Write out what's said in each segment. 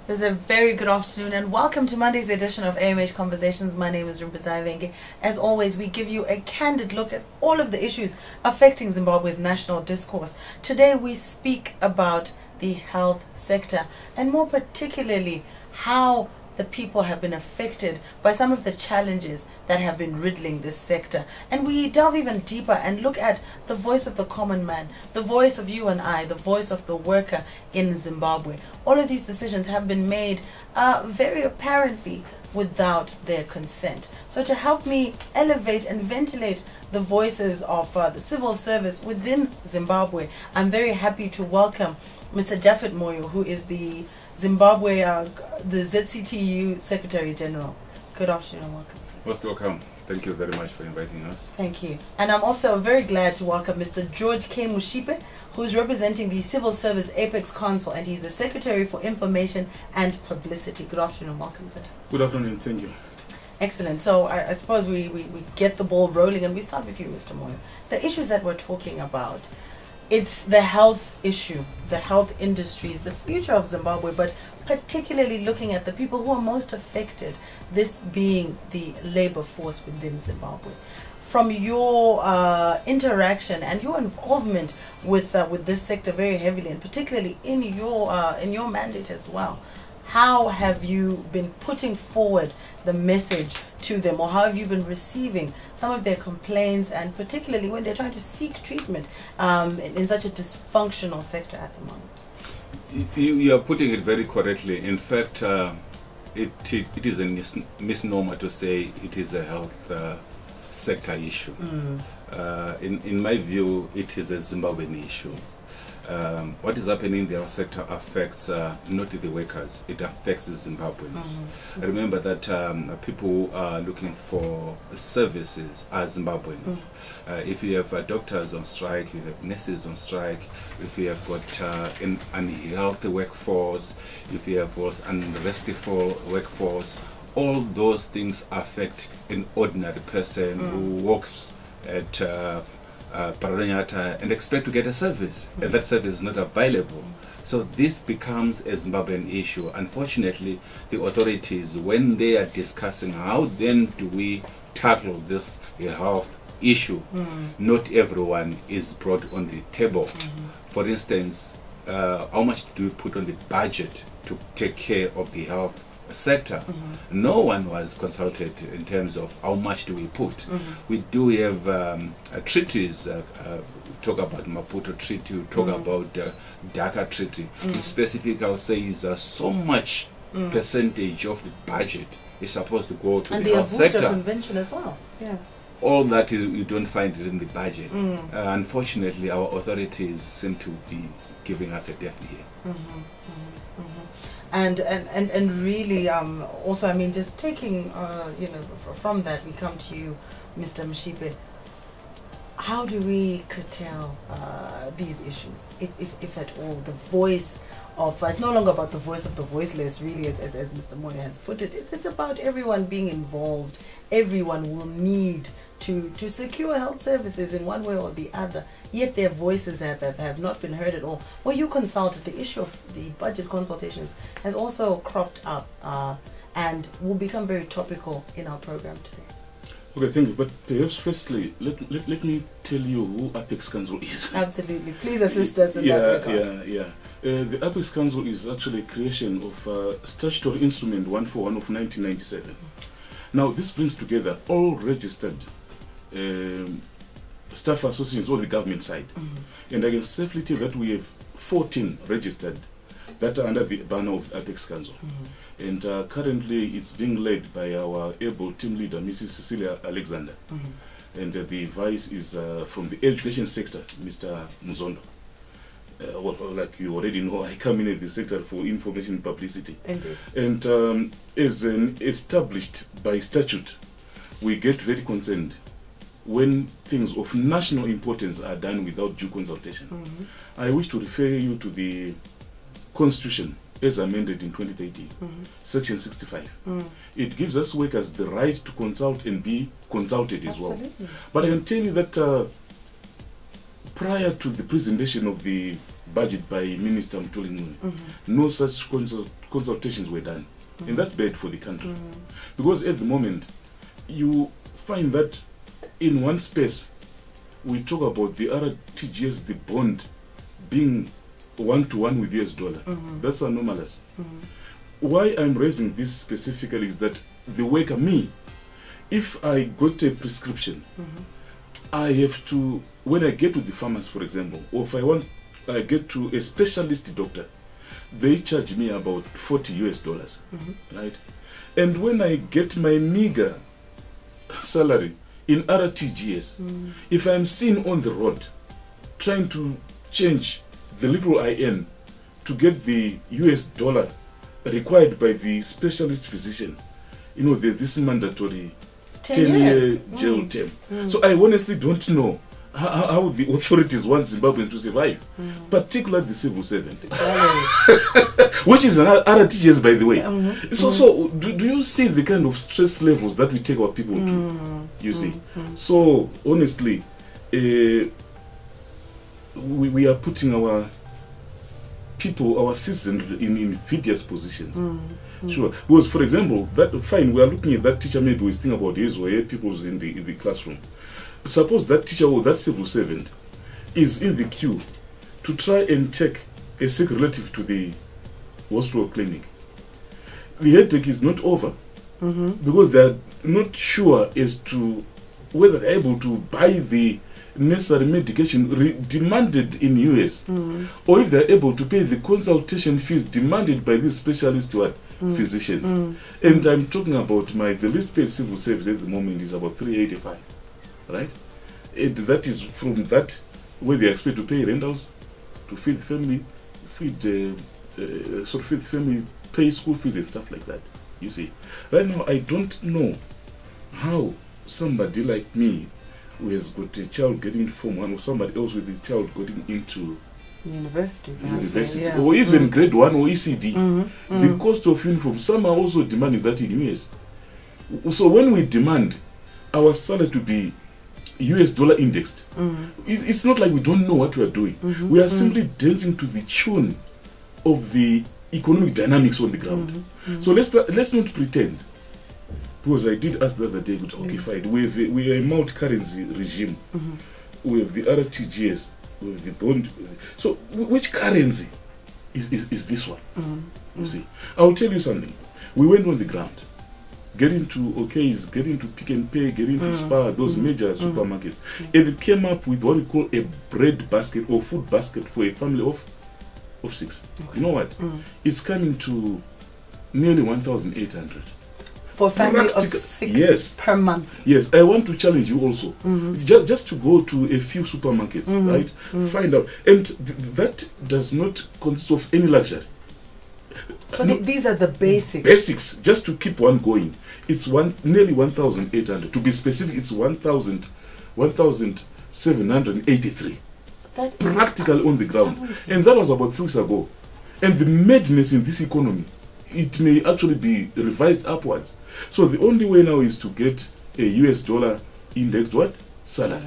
There's a very good afternoon and welcome to Monday's edition of AMH Conversations. My name is Rumpizai. As always, we give you a candid look at all of the issues affecting Zimbabwe's national discourse. Today we speak about the health sector and more particularly how the people have been affected by some of the challenges that have been riddling this sector. And we delve even deeper and look at the voice of the common man, the voice of you and I, the voice of the worker in Zimbabwe. All of these decisions have been made very apparently without their consent. So to help me elevate and ventilate the voices of the civil service within Zimbabwe, I'm very happy to welcome Mr. Japhet Moyo, who is the Zimbabwe, the ZCTU Secretary General. Good afternoon and welcome. Most welcome. Thank you very much for inviting us. Thank you. And I'm also very glad to welcome Mr. George K. Mushipe, who is representing the Civil Service APEX Council, and he's the Secretary for Information and Publicity. Good afternoon and welcome, sir. Good afternoon. Thank you. Excellent. So I suppose we get the ball rolling and we start with you, Mr. Moyo. The issues that we're talking about, it's the health issue, the health industries, the future of Zimbabwe, but particularly looking at the people who are most affected, this being the labor force within Zimbabwe. From your interaction and your involvement with this sector very heavily, and particularly in your mandate as well, how have you been putting forward the message to them, or how have you been receiving some of their complaints, and particularly when they're trying to seek treatment in such a dysfunctional sector at the moment? You are putting it very correctly. In fact, it is a misnomer to say it is a health sector issue. In my view, it is a Zimbabwean issue. What is happening in the health sector affects not the workers, it affects the Zimbabweans. Remember that people who are looking for services are Zimbabweans. If you have doctors on strike, you have nurses on strike, if you have got an unhealthy workforce, if you have an unrestful workforce, all those things affect an ordinary person who works at and expect to get a service, and that service is not available. So this becomes a Zimbabwean issue. Unfortunately, the authorities, when they are discussing how then do we tackle this health issue, not everyone is brought on the table. For instance, how much do we put on the budget to take care of the health sector? No one was consulted in terms of how much do we put. We do have treaties, talk about Maputo Treaty, talk about Dhaka Treaty. The specific says so much percentage of the budget is supposed to go to the health sector. And the Convention as well. Yeah. All that you don't find it in the budget. Unfortunately, our authorities seem to be giving us a deaf ear. And really also, I mean, just taking from that, we come to you, Mr. Mushipe. How do we curtail these issues, if at all? The voice of, it's no longer about the voice of the voiceless, really, as Mr. Moyo has put it. It's about everyone being involved. Everyone will need to secure health services in one way or the other, yet their voices have not been heard at all. Well, you consulted, the issue of the budget consultations has also cropped up and will become very topical in our program today. Okay, thank you. But perhaps firstly, let me tell you who APEX Council is. Absolutely. Please assist us in that regard. The APEX Council is actually a creation of Statutory Instrument 141 of 1997. Now, this brings together all registered staff associations on the government side. And I can safely tell that we have 14 registered that are under the banner of the APEX Council. And currently it's being led by our able team leader, Mrs. Cecilia Alexander. And the vice is from the education sector, Mr. Muzondo. Well, like you already know, I come in at the sector for information and publicity. Indeed. And as an established by statute, we get very concerned when things of national importance are done without due consultation. I wish to refer you to the Constitution as amended in 2013, Section 65. It gives us workers the right to consult and be consulted as well. But I can tell you that prior to the presentation of the budget by Minister Mtuli. No such consultations were done. And that's bad for the country. Because at the moment, you find that in one space, we talk about the RTGS, the bond, being 1-to-1 with US dollar. That's anomalous. Why I'm raising this specifically is that the worker, me, if I got a prescription, I have to, when I get to the pharmacy, for example, or if I get to a specialist doctor, they charge me about $40 US, right? And when I get my meager salary in RTGS, if I'm seen on the road trying to change the little I earn to get the US dollar required by the specialist physician, you know, there's this mandatory 10-year jail term. So I honestly don't know how the authorities want Zimbabweans to survive, particularly the civil servant, which is an RTGS, by the way. So do you see the kind of stress levels that we take our people to? You see? So honestly, we are putting our people, our citizens, in invidious positions. Sure. Because, for example, that fine, we are looking at that teacher, maybe we think about his or her pupils in the classroom. Suppose that teacher or that civil servant is in the queue to try and take a sick relative to the hospital clinic. The headache is not over because they are not sure as to whether they're able to buy the necessary medication demanded in US, or if they're able to pay the consultation fees demanded by these specialist physicians. And I'm talking about the least paid civil service at the moment is about $385, right? And that is from that where they expect to pay rentals, to feed family, feed family, pay school fees and stuff like that. You see, right now I don't know how somebody like me who has got a child getting into Form 1 or somebody else with a child getting into university or even grade 1 or ECD, the cost of uniform, some are also demanding that in US. So when we demand our salary to be US dollar indexed, it's not like we don't know what we are doing. We are simply dancing to the tune of the economic dynamics on the ground. So let's not pretend. Because I did ask the other day, okay, fine, we are a multi-currency regime. We have the RTGS, we have the bond. So which currency is this one? You see, I'll tell you something. We went on the ground, getting to Ok's, getting to Pick and Pay, getting to Spar, those major supermarkets, and it came up with what we call a bread basket or food basket for a family of 6. You know what? It's coming to nearly 1,800. For a family of 6 per month. Yes, I want to challenge you also. Just to go to a few supermarkets, right? Find out. And that does not consist of any luxury. So these are the basics. Basics, just to keep one going. It's nearly 1,800. To be specific, it's 1,783. That is practically on the ground. And that was about 3 weeks ago. And the madness in this economy, it may actually be revised upwards. So the only way now is to get a US dollar indexed salary,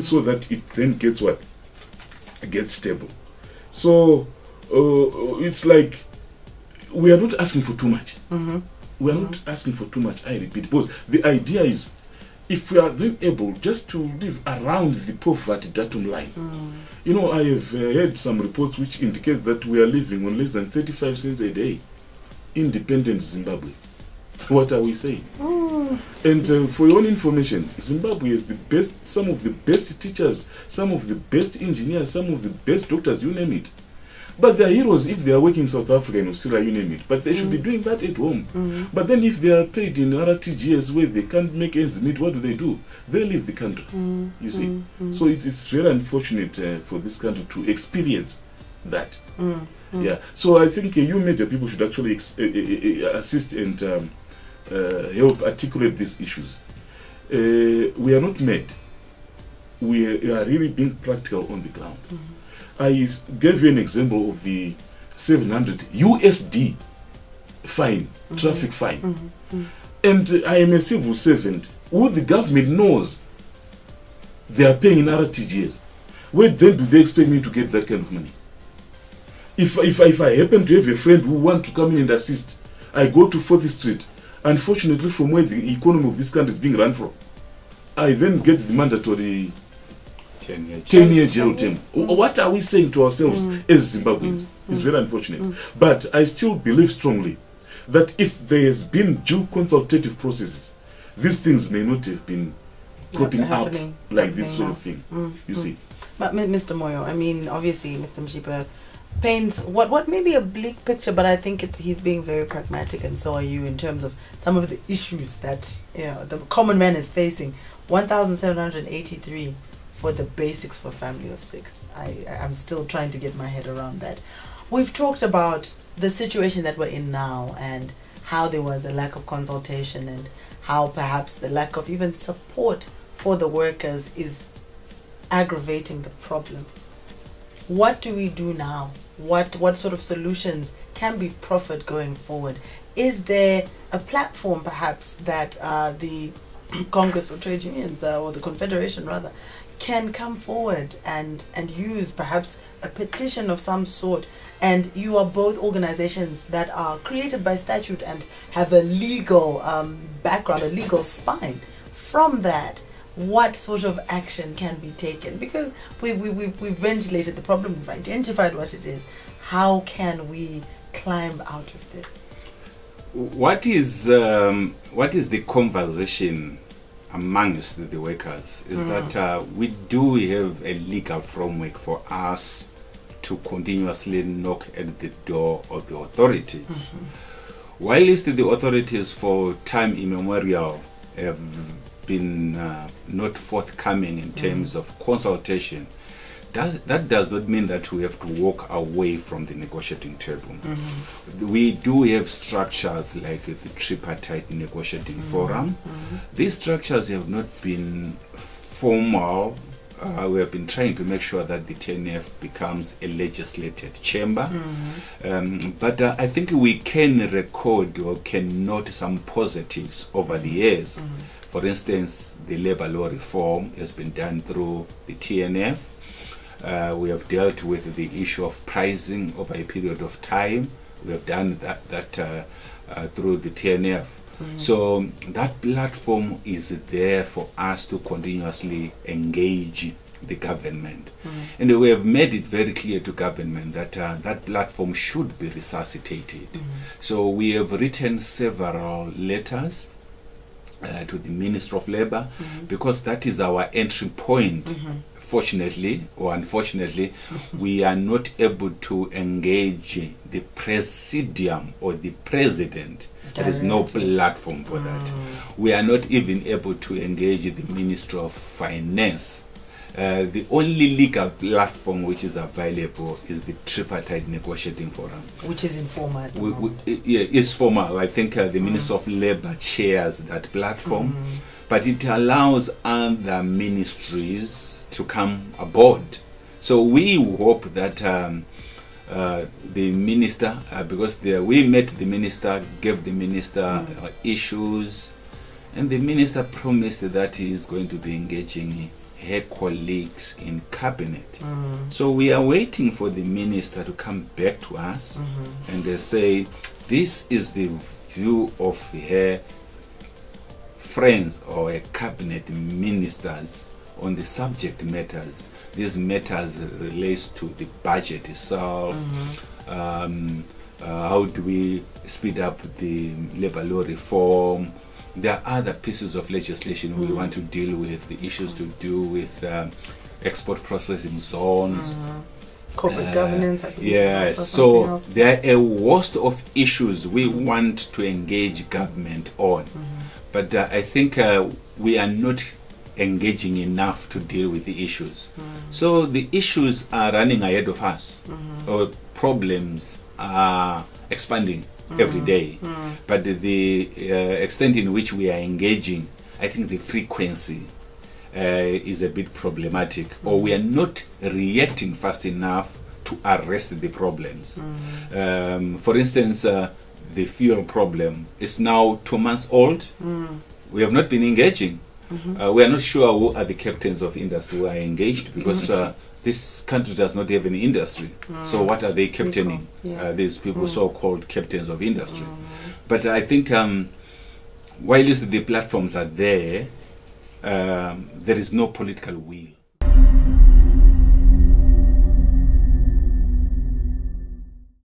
so that it then gets gets stable. So it's like we are not asking for too much. We are not asking for too much. I repeat, because the idea is, if we are then able just to live around the poverty datum line. You know, I have heard some reports which indicate that we are living on less than 35 cents a day. Independent Zimbabwe. What are we saying? And for your own information, Zimbabwe is some of the best teachers, some of the best engineers, some of the best doctors, you name it. But they are heroes if they are working in South Africa and Australia, you name it. But they should be doing that at home. But then if they are paid in RTGS where they can't make ends meet, what do? They leave the country. You see. So it's very unfortunate for this country to experience that. Yeah. So I think you major people should actually assist and help articulate these issues. We are not mad. We are really being practical on the ground. I gave you an example of the 700 USD fine, traffic fine. And I am a civil servant who the government knows they are paying in RTGS. Where then do they expect me to get that kind of money? If I happen to have a friend who wants to come in and assist, I go to 4th Street. Unfortunately, from where the economy of this country is being run from, I then get the mandatory 10-year jail term. What are we saying to ourselves as Zimbabweans? It's very unfortunate. But I still believe strongly that if there has been due consultative processes, these things may not have been cropping up like this sort of thing. You see. But Mr. Moyo, I mean, obviously, Mr. Mshipa paints what may be a bleak picture, but I think he's being very pragmatic, and so are you, in terms of some of the issues that the common man is facing. 1,783 for the basics for family of 6. I'm still trying to get my head around that. We've talked about the situation that we're in now and how there was a lack of consultation and how perhaps the lack of even support for the workers is aggravating the problem. What do we do now? What sort of solutions can be proffered going forward? Is there a platform perhaps that the Congress of Trade Unions or the Confederation rather can come forward and use perhaps a petition of some sort? And you are both organizations that are created by statute and have a legal background, a legal spine. From that, what sort of action can be taken? Because we've ventilated the problem, we've identified what it is. How can we climb out of this? What is the conversation amongst the workers is that we do have a legal framework for us to continuously knock at the door of the authorities. Whilst the authorities for time immemorial have been not forthcoming in terms of consultation, that does not mean that we have to walk away from the negotiating table. We do have structures like the tripartite negotiating forum. These structures have not been formal. We have been trying to make sure that the TNF becomes a legislated chamber. But I think we can record or can note some positives over the years. For instance, the labor law reform has been done through the TNF. We have dealt with the issue of pricing over a period of time. We have done that through the TNF. So that platform is there for us to continuously engage the government. And we have made it very clear to government that that platform should be resuscitated. So we have written several letters to the Minister of Labour, because that is our entry point. Fortunately or unfortunately, we are not able to engage the presidium or the president. There is no platform for that. We are not even able to engage the Minister of Finance. The only legal platform which is available is the tripartite negotiating forum, which is informal. Yeah, it's formal. I think the Minister of Labour chairs that platform, but it allows other ministries to come aboard. So we hope that the minister, because we met the minister, gave the minister issues, and the minister promised that he is going to be engaging her colleagues in cabinet. So we are waiting for the minister to come back to us and they say this is the view of her friends or cabinet ministers on the subject matters. These matters relates to the budget itself. How do we speed up the labor law reform? There are other pieces of legislation we want to deal with, the issues to do with export processing zones, corporate governance. Yes, so there are a host of issues we want to engage government on, but I think we are not engaging enough to deal with the issues. So the issues are running ahead of us, or problems are expanding every day, but the extent in which we are engaging, I think the frequency is a bit problematic, or we are not reacting fast enough to arrest the problems. For instance, the fuel problem is now 2 months old. We have not been engaging. We are not sure who are the captains of industry who are engaged, because this country does not have any industry. So what are they captaining? These people, so-called captains of industry. But I think while the platforms are there, there is no political will.